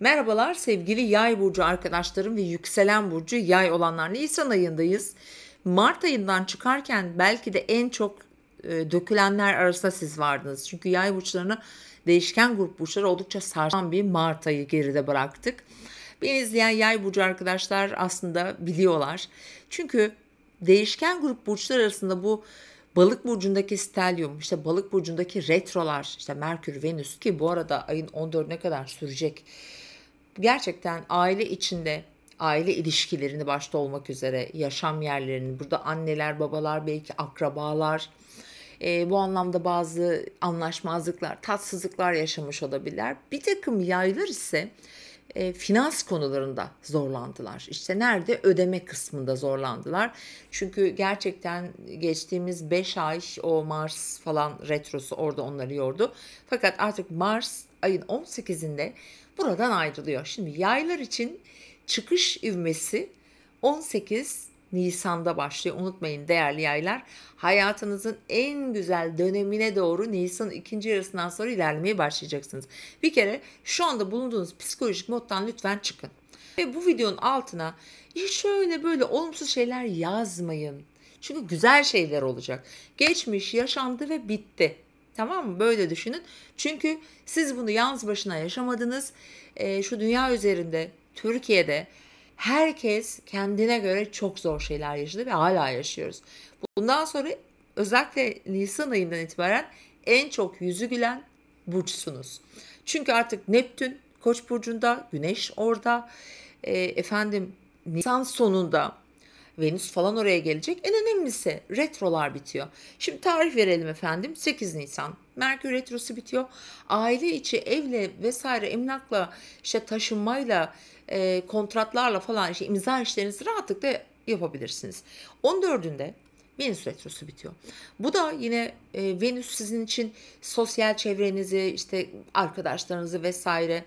Merhabalar sevgili Yay burcu arkadaşlarım ve yükselen burcu Yay olanlar. Nisan ayındayız. Mart ayından çıkarken belki de en çok dökülenler arasında siz vardınız. Çünkü Yay burçlarını değişken grup burçları oldukça sarsan bir Mart ayı geride bıraktık. Beni izleyen Yay burcu arkadaşlar aslında biliyorlar. Çünkü değişken grup burçlar arasında bu Balık burcundaki stelyum, işte Balık burcundaki retrolar, işte Merkür, Venüs ki bu arada ayın 14'üne kadar sürecek. Gerçekten aile içinde, aile ilişkilerini başta olmak üzere yaşam yerlerini, burada anneler, babalar, belki akrabalar, bu anlamda bazı anlaşmazlıklar, tatsızlıklar yaşamış olabilirler. Bir takım yaylar ise finans konularında zorlandılar. İşte nerede? Ödeme kısmında zorlandılar. Çünkü gerçekten geçtiğimiz 5 ay o Mars falan retrosu orada onları yordu. Fakat artık Mars ayın 18'inde buradan ayrılıyor. Şimdi yaylar için çıkış ivmesi 18 Nisan'da başlıyor. Unutmayın değerli yaylar. Hayatınızın en güzel dönemine doğru Nisan ikinci yarısından sonra ilerlemeye başlayacaksınız. Bir kere şu anda bulunduğunuz psikolojik moddan lütfen çıkın. Ve bu videonun altına şöyle böyle olumsuz şeyler yazmayın. Çünkü güzel şeyler olacak. Geçmiş, yaşandı ve bitti. Tamam mı? Böyle düşünün. Çünkü siz bunu yalnız başına yaşamadınız. Şu dünya üzerinde, Türkiye'de herkes kendine göre çok zor şeyler yaşadı ve hala yaşıyoruz. Bundan sonra özellikle Nisan ayından itibaren en çok yüzü gülen burçsunuz. Çünkü artık Neptün Koç burcunda, Güneş orada. Nisan sonunda Venüs falan oraya gelecek. En önemlisi retrolar bitiyor. Şimdi tarih verelim efendim. 8 Nisan. Merkür retrosu bitiyor. Aile içi evle vesaire emlakla işte taşınmayla kontratlarla falan işte imza işlerinizi rahatlıkla yapabilirsiniz. 14'ünde Venüs retrosu bitiyor. Bu da yine Venüs sizin için sosyal çevrenizi, işte arkadaşlarınızı vesaire,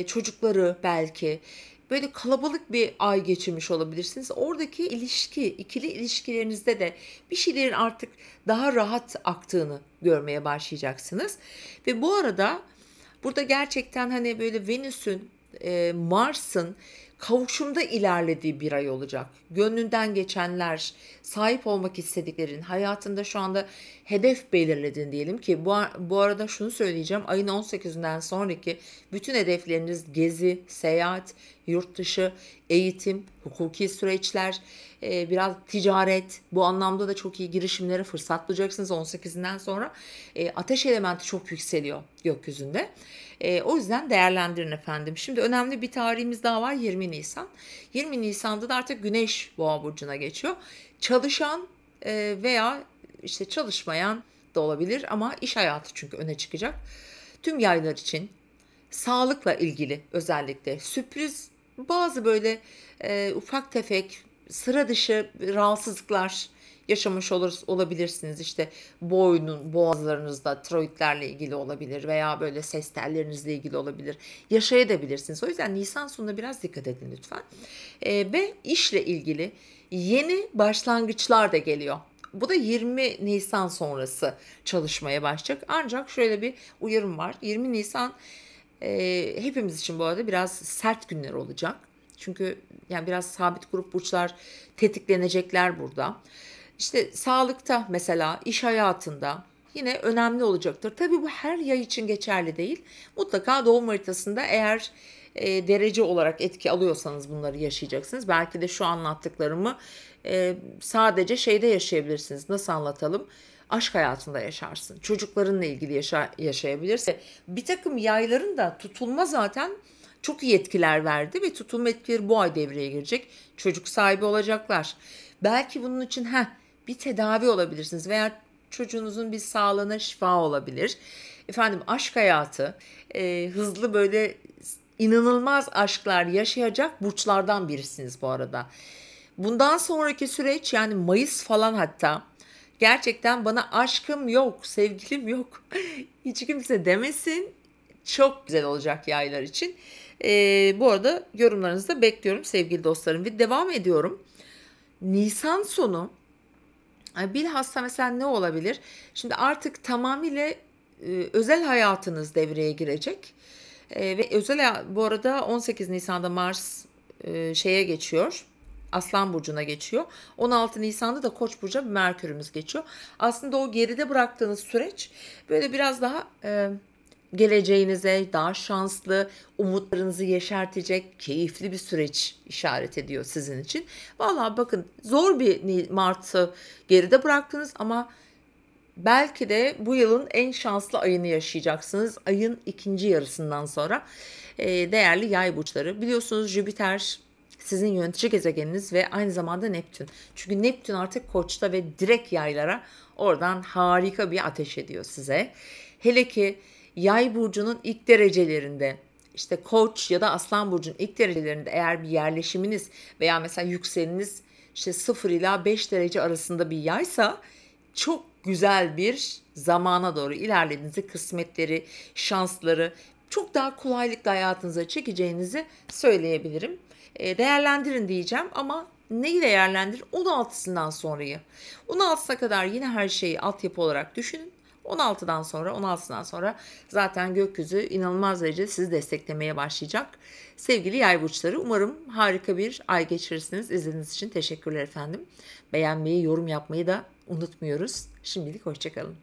çocukları belki böyle kalabalık bir ay geçirmiş olabilirsiniz. Oradaki ilişki, ikili ilişkilerinizde de bir şeylerin artık daha rahat aktığını görmeye başlayacaksınız. Ve bu arada burada gerçekten hani böyle Venüs'ün, Mars'ın kavuşumda ilerlediği bir ay olacak. Gönlünden geçenler, sahip olmak istediklerin, hayatında şu anda hedef belirledin diyelim ki bu arada şunu söyleyeceğim. Ayın 18'inden sonraki bütün hedefleriniz gezi, seyahat, yurt dışı, eğitim, hukuki süreçler, biraz ticaret, bu anlamda da çok iyi girişimlere fırsat bulacaksınız 18'inden sonra. Ateş elementi çok yükseliyor gökyüzünde. O yüzden değerlendirin efendim. Şimdi önemli bir tarihimiz daha var, 20 Nisan. 20 Nisan'da da artık Güneş Boğa burcuna geçiyor. Çalışan veya işte çalışmayan da olabilir ama iş hayatı çünkü öne çıkacak. Tüm yaylar için sağlıkla ilgili özellikle sürpriz bazı böyle ufak tefek sıra dışı rahatsızlıklar yaşamış olabilirsiniz. İşte boğazlarınızda tiroidlerle ilgili olabilir veya böyle ses tellerinizle ilgili olabilir. Yaşayabilirsiniz. O yüzden Nisan sonuna biraz dikkat edin lütfen. Ve işle ilgili yeni başlangıçlar da geliyor. Bu da 20 Nisan sonrası çalışmaya başlayacak. Ancak şöyle bir uyarım var. 20 Nisan hepimiz için bu arada biraz sert günler olacak. Çünkü yani biraz sabit grup burçlar tetiklenecekler burada. İşte sağlıkta mesela, iş hayatında yine önemli olacaktır. Tabii bu her yay için geçerli değil. Mutlaka doğum haritasında eğer derece olarak etki alıyorsanız bunları yaşayacaksınız. Belki de şu anlattıklarımı sadece şeyde yaşayabilirsiniz. Nasıl anlatalım? Aşk hayatında yaşarsın. Çocuklarınla ilgili yaşayabilirsin. Bir takım yayların da tutulma zaten çok iyi etkiler verdi ve tutulma etkileri bu ay devreye girecek. Çocuk sahibi olacaklar. Belki bunun için bir tedavi olabilirsiniz veya çocuğunuzun bir sağlığına şifa olabilir. Efendim aşk hayatı hızlı böyle inanılmaz aşklar yaşayacak burçlardan birisiniz bu arada. Bundan sonraki süreç yani Mayıs falan hatta gerçekten bana aşkım yok, sevgilim yok hiç kimse demesin. Çok güzel olacak yaylar için. Bu arada yorumlarınızı da bekliyorum sevgili dostlarım. Ve devam ediyorum. Nisan sonu bilhassa mesela ne olabilir? Şimdi artık tamamıyla özel hayatınız devreye girecek. Ve bu arada 18 Nisan'da Mars, şeye geçiyor, Aslan burcuna geçiyor. 16 Nisan'da da Koç burcuna Merkür'ümüz geçiyor. Aslında o geride bıraktığınız süreç böyle biraz daha, geleceğinize daha şanslı, umutlarınızı yeşertecek, keyifli bir süreç işaret ediyor sizin için. Vallahi bakın zor bir martı geride bıraktınız ama belki de bu yılın en şanslı ayını yaşayacaksınız. Ayın ikinci yarısından sonra. Değerli Yay burçları. Biliyorsunuz Jüpiter sizin yönetici gezegeniniz ve aynı zamanda Neptün. Çünkü Neptün artık Koç'ta ve direkt Yaylara oradan harika bir ateş ediyor size. Hele ki Yay burcunun ilk derecelerinde, işte Koç ya da Aslan burcunun ilk derecelerinde eğer bir yerleşiminiz veya mesela yükseleniniz işte 0 ila 5 derece arasında bir yaysa, çok güzel bir zamana doğru ilerlediğinizi, kısmetleri, şansları çok daha kolaylıkla hayatınıza çekeceğinizi söyleyebilirim. Değerlendirin diyeceğim ama neyi değerlendirin? 16'sından sonrayı. 16'sına kadar yine her şeyi altyapı olarak düşünün. 16'dan sonra zaten gökyüzü inanılmaz derecede sizi desteklemeye başlayacak. Sevgili yay burçları, umarım harika bir ay geçirirsiniz. İzlediğiniz için teşekkürler efendim. Beğenmeyi, yorum yapmayı da unutmuyoruz. Şimdilik hoşça kalın.